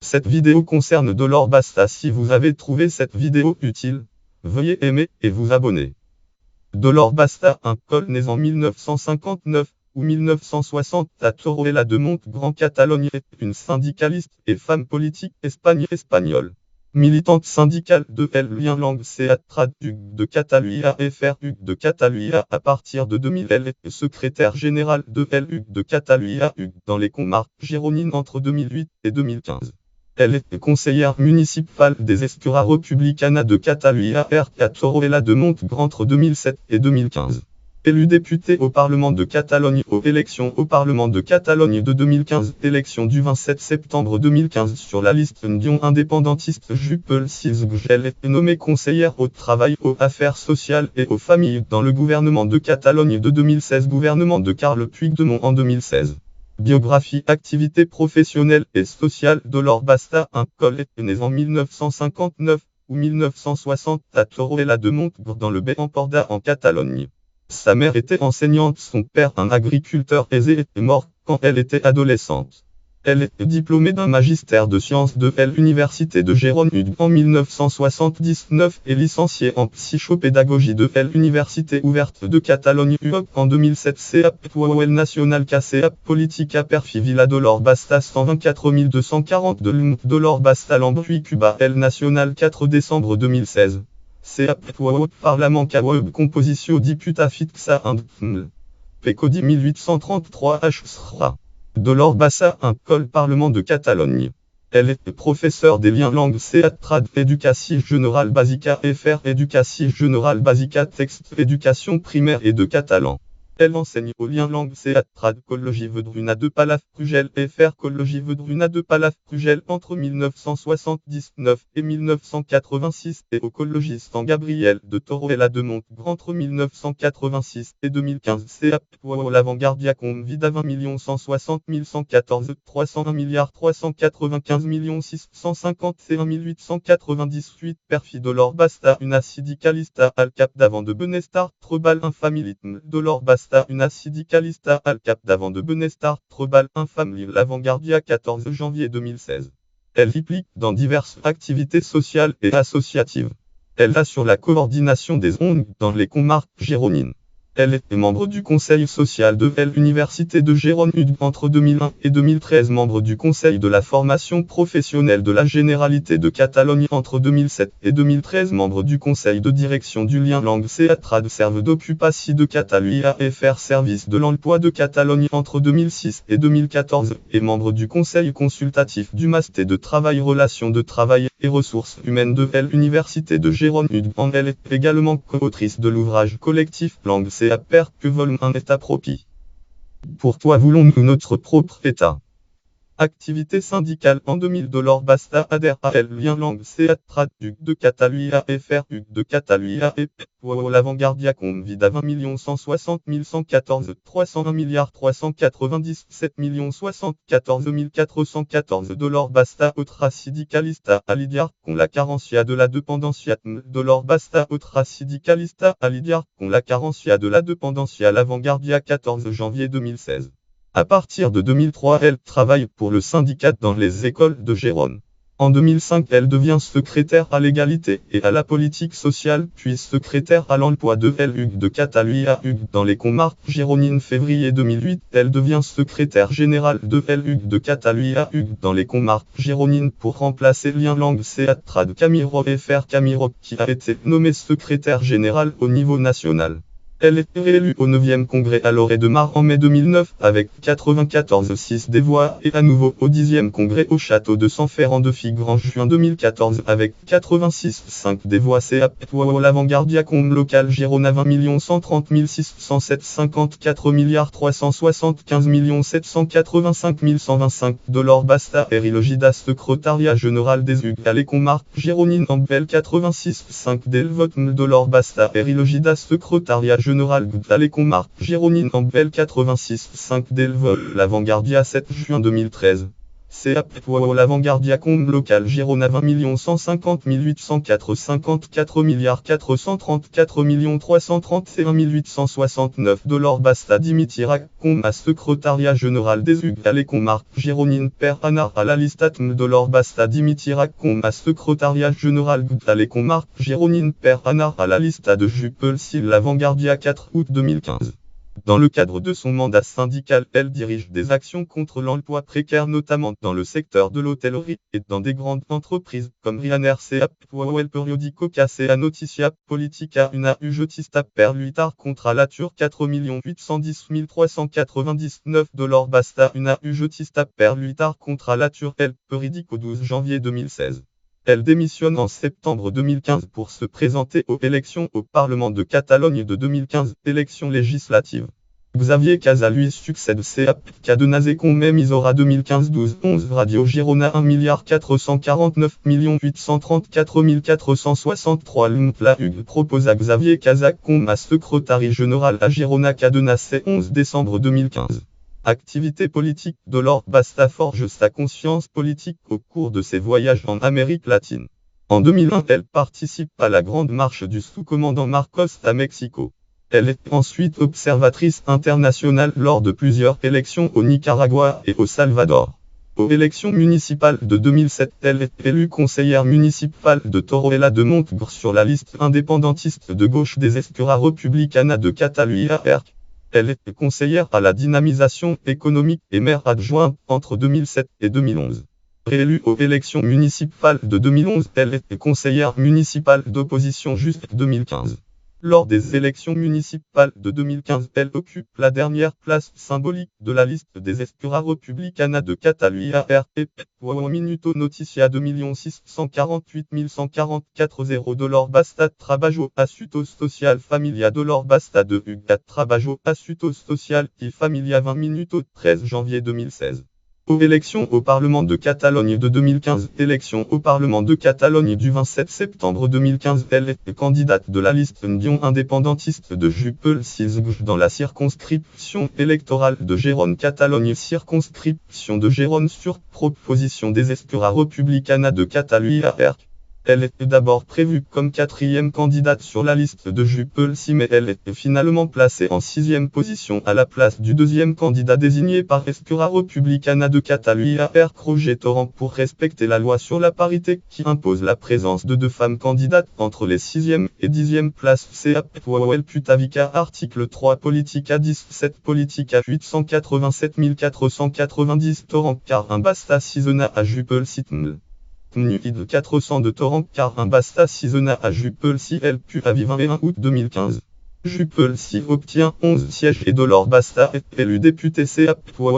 Cette vidéo concerne Dolor Basta. Si vous avez trouvé cette vidéo utile, veuillez aimer et vous abonner. Dolor Basta, un col né en 1959 ou 1960 à Torroella de Montblanc, Catalogne, est une syndicaliste et femme politique espagnole. Militante syndicale de El Lien Lang Seat de Catalunya et FRU de Catalunya à partir de 2000, elle est secrétaire générale de LU de Catalunya dans les comarques gironines entre 2008 et 2015. Elle est conseillère municipale des Esquerra Republicana de Catalunya à Torroella de Montblanc entre 2007 et 2015. Élue députée au Parlement de Catalogne aux élections au Parlement de Catalogne de 2015, élection du 27 septembre 2015 sur la liste Union indépendantiste Juppel-Cisg. Elle est nommée conseillère au travail, aux affaires sociales et aux familles dans le gouvernement de Catalogne de 2016, gouvernement de Carles Puigdemont en 2016. Biographie, activité professionnelle et sociale. Dolor Basta, un col est né en 1959 ou 1960 à Torroella de Montblanc dans le Bay-Empordà en Catalogne. Sa mère était enseignante, son père un agriculteur aisé est mort quand elle était adolescente. Elle est diplômée d'un magistère de sciences de l'Université de Gérone en 1979 et licenciée en psychopédagogie de l'Université ouverte de Catalogne en 2007. CEAP Puel National CEAP Politica per Villa Dolor Basta 124 240 de l'UM Dolor Basta Lambuy Cuba El National 4 décembre 2016. CEAP Parlement Kaweb Compositio Diputa Fixa and Pecodi 1833 H. Sra. Dolor Basta, un col Parlement de Catalogne. Elle est professeure des liens langues Trad Educatie Générale Basica FR Educatie Générale Basica Texte Éducation primaire et de catalan. Elle enseigne aux liens langues Trad Collogie Vedruna de Palaf Prugel FR Collogie Vedruna de Palaf Prugel entre 1979 et 1986 et au Collogie San Gabriel de Torroella de Montblanc entre 1986 et 2015. CEAP l'Avanguardia Convida 20 160 114 301 395 651 898 Perfi Dolor Basta, una syndicalista al capdavant de Benestar Trebal Infamilitum Dolor Basta, una syndicalista al capdavant de Benestar Trebal Infamily. L'Avanguardia 14 janvier 2016. Elle implique dans diverses activités sociales et associatives. Elle assure la coordination des ONG dans les comarques gironines. Elle est membre du conseil social de l'Université de Gérone entre 2001 et 2013, membre du conseil de la formation professionnelle de la Généralité de Catalogne entre 2007 et 2013, membre du conseil de direction du lien langue Trad Serve d'Occupation de Catalunya FR Service de l'emploi de Catalogne entre 2006 et 2014, et membre du conseil consultatif du Masté de Travail, Relations de Travail et Ressources Humaines de l'Université de Gérone. Elle est également co-autrice de l'ouvrage collectif Langue à perte que volume 1 État propre. Pourquoi voulons-nous notre propre État? Activité syndicale en 2000. Dolor Basta adhère à El Lien Lang Trad de Catalunya FR de Catalunya et l'Avanguardia Convida 20 160 114 301 397 74 414 Dolor Basta otra syndicalista a lidiar con la carencia de la dependencia. Dolor Basta otra syndicalista a lidiar con la carencia de la dependencia. L'Avanguardia 14 janvier 2016. À partir de 2003, elle travaille pour le syndicat dans les écoles de Gérone. En 2005, elle devient secrétaire à l'égalité et à la politique sociale, puis secrétaire à l'emploi de LU de Catalunya dans les comarques gironines. Février 2008, elle devient secrétaire générale de LU de Catalunya dans les comarques gironines pour remplacer Lien Langue Trad Camiro FR Camiro, qui a été nommé secrétaire général au niveau national. Elle est réélue au 9e congrès à Lorée de Mar en mai 2009 avec 94,6 des voix et à nouveau au 10e congrès au château de San Fernando de Figre en juin 2014 avec 86,5 des voix. CEAP l'Avanguardia com local Girona 20 130 607 54 375 785 125 Dolor Basta Erilogida secrétariat général des UG à les comarques gironines en Bel 86,5 des votes. Dolor Basta Erilogida secrétariat général à les comarques gironines en Bel 86,5 des votes. L'Avanguardia 7 juin 2013. CAP l'Avanguardia Combe local Girona 20 150 804 54 milliards 434 331 869 $ Basta Dimitira Combe à secrétariat général des UGAL et Comarque Gironine per Anar à la listatm $ Basta Dimitira Combe à secrétariat général GUGAL et Comarque Gironine per Anar à la lista de Jupel-Sil l'Avanguardia 4 août 2015. Dans le cadre de son mandat syndical, elle dirige des actions contre l'emploi précaire notamment dans le secteur de l'hôtellerie et dans des grandes entreprises comme Ryanair CAP, el periodico Casea Noticia Politica una ugetista per luitar contra la Tur 4 810 399 $ Basta una ugetista per luitar contra la Tur el periodico 12 janvier 2016. Elle démissionne en septembre 2015 pour se présenter aux élections au Parlement de Catalogne de 2015, élections législatives. Xavier Casa lui succède CAP, Cadenas Combe Misora 2015-12-11 Radio Girona 1 449 834 463 La Hugues propose à Xavier Casa Combe à secrétaire général à Girona Cadenas 11 décembre 2015. Activité politique, Dolor Basta forge sa conscience politique au cours de ses voyages en Amérique latine. En 2001, elle participe à la grande marche du sous-commandant Marcos à Mexico. Elle est ensuite observatrice internationale lors de plusieurs élections au Nicaragua et au Salvador. Aux élections municipales de 2007, elle est élue conseillère municipale de Torroella de Montgrí sur la liste indépendantiste de gauche des Esquerra Republicana de Catalunya ERC. Elle est conseillère à la dynamisation économique et maire adjointe entre 2007 et 2011. Réélue aux élections municipales de 2011, elle est conseillère municipale d'opposition jusqu'en 2015. Lors des élections municipales de 2015, elle occupe la dernière place symbolique de la liste des Esquerra Republicana de Catalunya RP. Minuto Noticia 2 648 144 $. Basta Trabajo Assuntos Social Familia $ Basta de UGAT Trabajo Assuntos Social y Familia 20 Minuto 13 janvier 2016. Aux élections au Parlement de Catalogne de 2015, élections au Parlement de Catalogne du 27 septembre 2015, elle est candidate de la liste Union indépendantiste de Jupel-Sil dans la circonscription électorale de Gérone Catalogne, circonscription de Gérone sur proposition des Esquerra Republicana de Catalunya ERC. Elle était d'abord prévue comme quatrième candidate sur la liste de Jupel-Sil, mais elle était finalement placée en sixième position à la place du deuxième candidat désigné par Esquerra Republicana de Catalunya ERC Roger Torrent pour respecter la loi sur la parité qui impose la présence de deux femmes candidates entre les sixième et dixième places. CAP Putavica article 3 Politica 17 Politica 887 490 Torrent car un basta Cisona à Jupel-Sil. Nuide 400 de Torrent car un basta Cisona à Jupel-Sil elle pu à 21 août 2015. Jupel-Sil obtient 11 sièges et Dolor Basta est élu député CAP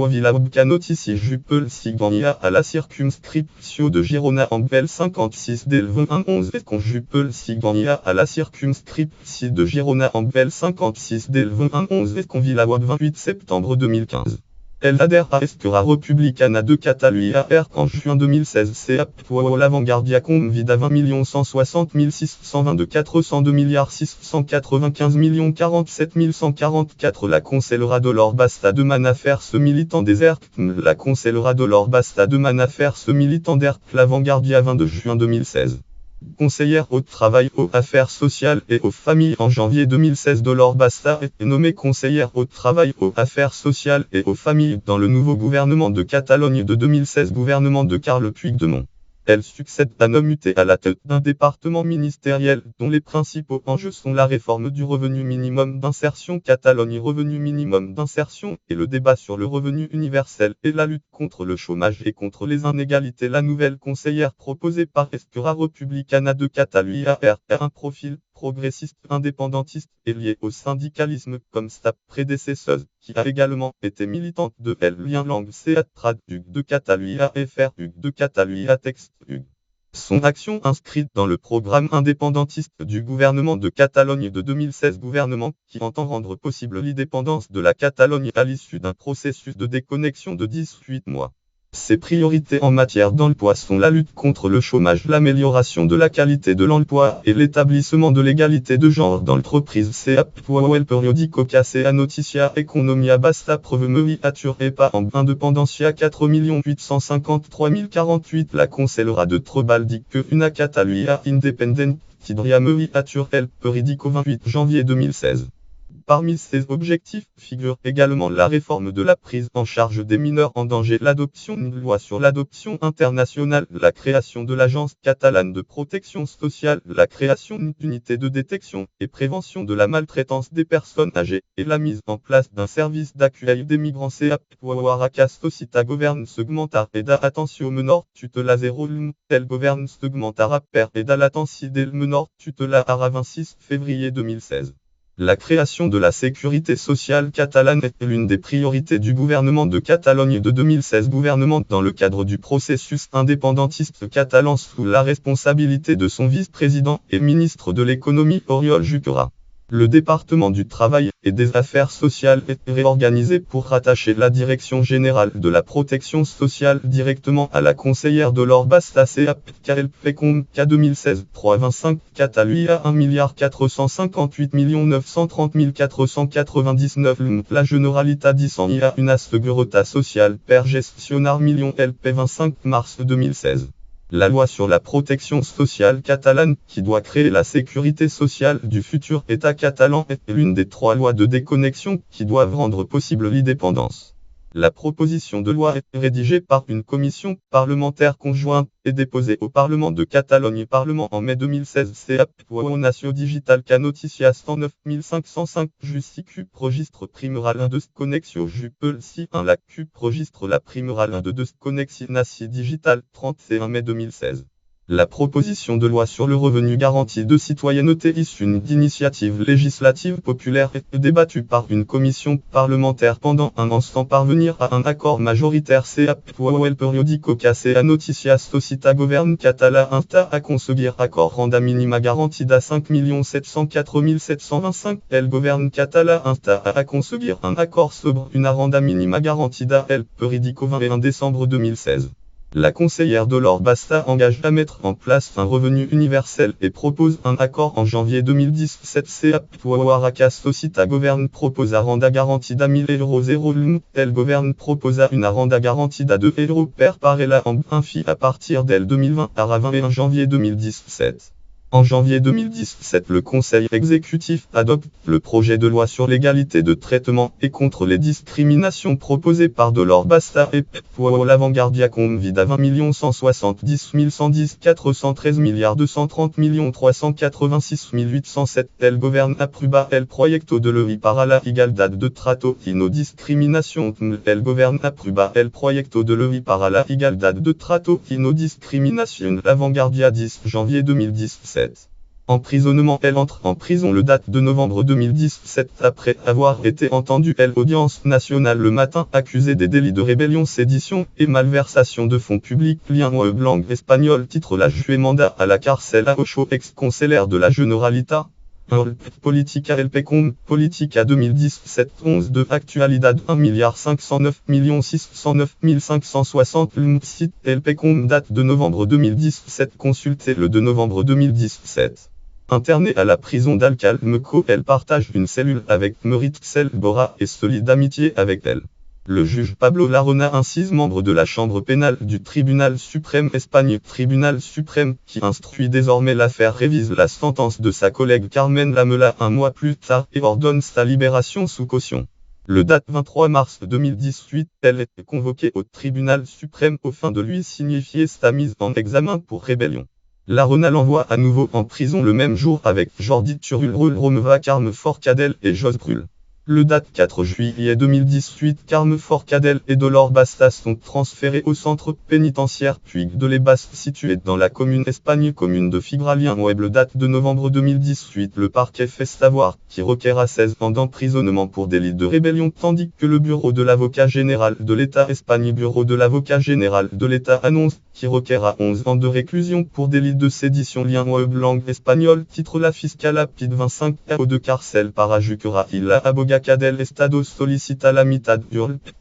Villa Notici Jupel-Sil gagna à la circumscription de Girona en Bel 56 dès le 21 11 et quand Jupel-Sil gagna à la circumscription de Girona en Bel 56 dès le 21 11 et quand Villa 28 septembre 2015. Elle adhère à Esquerra Republicana de Catalunya ERC en juin 2016. CAP l'Avanguardia Combe Vida 20 160 622 402 695 47 144 La Consellera Dolor Basta de Manafers ce militant des ERC. La Consellera Dolor Basta de Manafers ce militant d'ERC l'Avanguardia 22 juin 2016. Conseillère au travail, aux affaires sociales et aux familles en janvier 2016, Dolor Basta est nommée conseillère au travail, aux affaires sociales et aux familles dans le nouveau gouvernement de Catalogne de 2016, gouvernement de Carles Puigdemont. Elle succède à un homme muté à la tête d'un département ministériel dont les principaux enjeux sont la réforme du revenu minimum d'insertion Catalogne revenu minimum d'insertion et le débat sur le revenu universel et la lutte contre le chômage et contre les inégalités. La nouvelle conseillère proposée par Esquerra Republicana de Catalunya ERC a un profil progressiste indépendantiste et liée au syndicalisme comme sa prédécesseuse, qui a également été militante de lien langue CA Trad Hug de Catalunya FR Hug de Catalunya Text Hug. Son action inscrite dans le programme indépendantiste du gouvernement de Catalogne de 2016, gouvernement qui entend rendre possible l'indépendance de la Catalogne à l'issue d'un processus de déconnexion de 18 mois. Ses priorités en matière d'emploi sont la lutte contre le chômage, l'amélioration de la qualité de l'emploi et l'établissement de l'égalité de genre dans l'entreprise. C'est el periódico que sea noticia economia basta provemeviature et pas en independencia 4 853 048. La Consellera de Trebal dit que una Catalunya independent tidria meviature el periódico 28 janvier 2016. Parmi ces objectifs figure également la réforme de la prise en charge des mineurs en danger, l'adoption d'une loi sur l'adoption internationale, la création de l'Agence catalane de protection sociale, la création d'une unité de détection et prévention de la maltraitance des personnes âgées, et la mise en place d'un service d'accueil des migrants. Ca società govern segmentar et da attention menor tutela zéro tel govern segmentar per et da l'attenti del menor tutela ara 26 février 2016. La création de la sécurité sociale catalane est l'une des priorités du gouvernement de Catalogne de 2016. Gouvernement dans le cadre du processus indépendantiste catalan sous la responsabilité de son vice-président et ministre de l'économie Oriol Junqueras. Le département du travail et des affaires sociales est réorganisé pour rattacher la direction générale de la protection sociale directement à la conseillère de l'Or Basta CAPKLPCOM K 2016 325 Catalunya 1 458 930 499 La Generalitat dissennia una seguretat sociale per gestionar million LP 25 mars 2016. La loi sur la protection sociale catalane, qui doit créer la sécurité sociale du futur État catalan, est l'une des 3 lois de déconnexion qui doivent rendre possible l'indépendance. La proposition de loi est rédigée par une commission parlementaire conjointe et déposée au Parlement de Catalogne Parlement en mai 2016. Nacio Digital Canoticia 109 505 Justicup registre primeral 1 de Connexio Jupel si 1 la CUP registre la primeral 1 de Connexi Naci Digital 31 mai 2016. La proposition de loi sur le revenu garanti de citoyenneté issue d'initiative législative populaire est débattue par une commission parlementaire pendant un an sans parvenir à un accord majoritaire. El periódico que sea noticia società govern català insta a conseguir accord renda minima garantida 5 704 725. El govern català insta a conseguir un accord sobre una renda minima garantida. El periódico 21 décembre 2016. La conseillère de l'Or Basta engage à mettre en place un revenu universel et propose un accord en janvier 2017. Ca società govern proposa renda garantida 1000 €. El govern proposa una renda garantida 2 € per parella en un fi à partir del 2020 à 21 janvier 2017. En janvier 2017, le Conseil exécutif adopte le projet de loi sur l'égalité de traitement et contre les discriminations proposé par Dolor Basta et l'Avanguardia convida 20 170 110 413 230 386 807. El govern aprueba el proyecto de ley para la igualdad de trato y no discriminación. El govern aprueba el proyecto de ley para la igualdad de trato y no discriminación. L'Avanguardia 10 janvier 2017. Emprisonnement. Elle entre en prison le date de novembre 2017 après avoir été entendue l'audience nationale le matin accusée des délits de rébellion, sédition et malversation de fonds publics. Lien web langue espagnole. Titre la juge mandat à la carcel à Ocho ex-conseillère de la Generalitat. Politica LPCOM, Politica 2017 11 de Actualidad 1 509 609 560. Site LPCOM date de novembre 2017. Consultez le 2 novembre 2017. Internée à la prison d'Alcalmeco, elle partage une cellule avec Meritxell Bora et se lie d'amitié avec elle. Le juge Pablo Larona incise membre de la chambre pénale du Tribunal suprême Espagne. Tribunal suprême qui instruit désormais l'affaire révise la sentence de sa collègue Carmen Lamela un mois plus tard et ordonne sa libération sous caution. Le date 23 mars 2018, elle est convoquée au Tribunal suprême aux fins de lui signifier sa mise en examen pour rébellion. Larona l'envoie à nouveau en prison le même jour avec Jordi Turull, Romeva Carme Forcadell et Jos Brul. Le date 4 juillet 2018, Carme Forcadell et Dolor Basta sont transférés au centre pénitentiaire Puig de les Basses situé dans la commune Espagne, commune de Fibralien web. Le date de novembre 2018, le parquet fait savoir qu'il requerra 16 ans d'emprisonnement pour délit de rébellion, tandis que le bureau de l'avocat général de l'État Espagne bureau de l'avocat général de l'État annonce qu'il requerra 11 ans de réclusion pour délit de sédition. Lien web langue espagnole. Titre la fiscale rapide 25 € de carcel para Junqueras y la aboga que del Estado solicita la mitad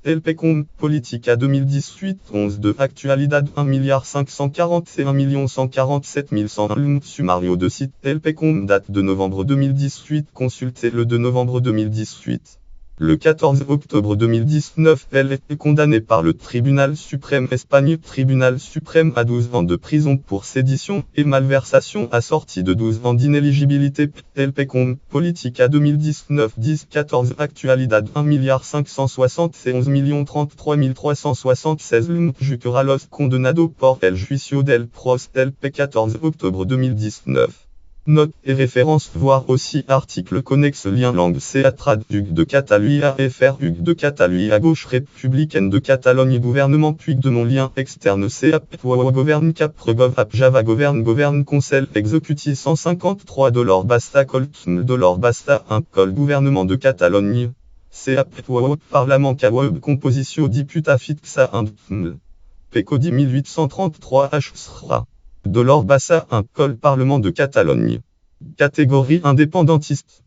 el PECOM Política 2018-11 de Actualidad 1.541.147.101 Sumario de site el PECOM date de novembre 2018 consulté le 2 novembre 2018. Le 14 octobre 2019, elle est condamnée par le Tribunal suprême espagnol à 12 ans de prison pour sédition et malversation assortie de 12 ans d'inéligibilité. El PECOM Política 2019-10-14 Actualidad 1.571.033.376 Juzgar a los condenados por el juicio del pros el P 14 octobre 2019. Notes et références voir aussi article connexe lien langue CA traduc de Catalunya FR Hugues de Catalunya gauche républicaine de Catalogne gouvernement Puig de mon lien externe CA gouverne Cap Gov App Java gouverne Conseil exécutif 153 $ basta coltm $ basta un col gouvernement de Catalogne CA Parlement Kawab composition diputa fixa un Pecodi 1833 H sera $bassa un col Parlement de Catalogne. Catégorie indépendantiste.